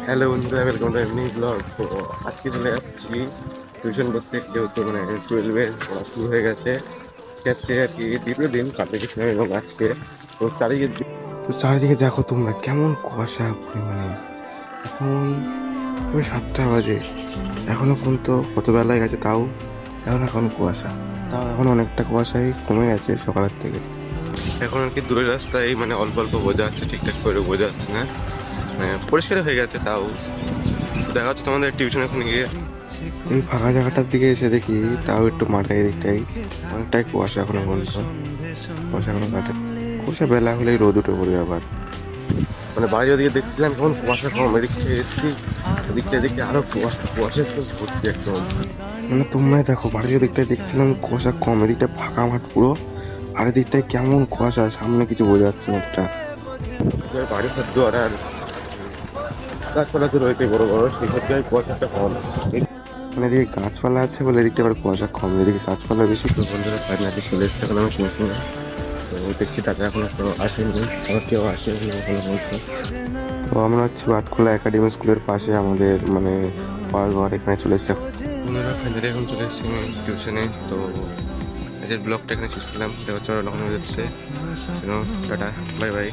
Hello বন্ধুরা, welcome to এমনি blog. তো আজকে চলে যাচ্ছি টিউশন করতে, যেহেতু মানে 12-এর পড়া শুরু হয়ে গেছে। আজকে হচ্ছে আর কি দ্বিতীয় দিন, কালকে গেছিলাম এবং আজকে। তো চারিদিকে দেখো তোমরা কেমন কুয়াশা পরিমাণে। এখন ওই 7টা বাজে, এখনো পর্যন্ত কত বেলায় গেছে তাও এখন কুয়াশা। তাও এখন অনেকটা কুয়াশাই কমে গেছে সকালের থেকে। এখন আর কি দূরের রাস্তায় মানে অল্প অল্প বোঝা যাচ্ছে, ঠিকঠাক করে বোঝা যাচ্ছে না, মানে পরিষ্কার হয়ে গেছে। তাও দেখা যাচ্ছে তোমাদের টিউশন এখন গিয়ে এই ফাঁকা জায়গাটার দিকে এসে দেখি, তাও একটু মাঠের এদিকটাই অনেকটাই কুয়াশা এখনো পর্যন্ত। কুয়াশা এখনো কাটে, কুয়াশা বেলা হলেই রোদ উঠে পড়বে আবার। মানে বাড়ির ওদিকে দেখছিলাম কেমন কুয়াশা কম, এদিকে এসেছি এদিকটা দেখি আরো কুয়াশা, কুয়াশা একদম ভর্তি একদম। মানে তোমরাই দেখো, বাড়ির ওদিকটায় দেখছিলাম কুয়াশা কম, এদিকটা ফাঁকা মাঠ পুরো, আর এদিকটায় কেমন কুয়াশা, সামনে কিছু বোঝা যাচ্ছে না একটা। বাড়ি ঘর দুয়ার আর গাছপালা তো রয়েছে বড় বড়, সেক্ষেত্রে কুয়াশাটা কম। মানে এদিকে গাছপালা আছে বলে এদিকটা আবার কুয়াশা কম, এদিকে গাছপালা বেশি। তো বন্ধুরা ফাইনালি চলে এসছে এখন আমি শুনছি। তো দেখছি তাদের এখন তো আসেনি, আবার কেউ আসেনি ওখানে বলছে। তো আমরা হচ্ছে বাতখোলা একাডেমি স্কুলের পাশে আমাদের মানে পড়ার ঘর, এখানে চলে এসছে। বন্ধুরা ফাইনালি এখন চলে এসছি আমি টিউশনে। তো আজকের ব্লগটা এখানে শেষ করলাম, দেখা হচ্ছে যখন যাচ্ছে। Tata, bye bye.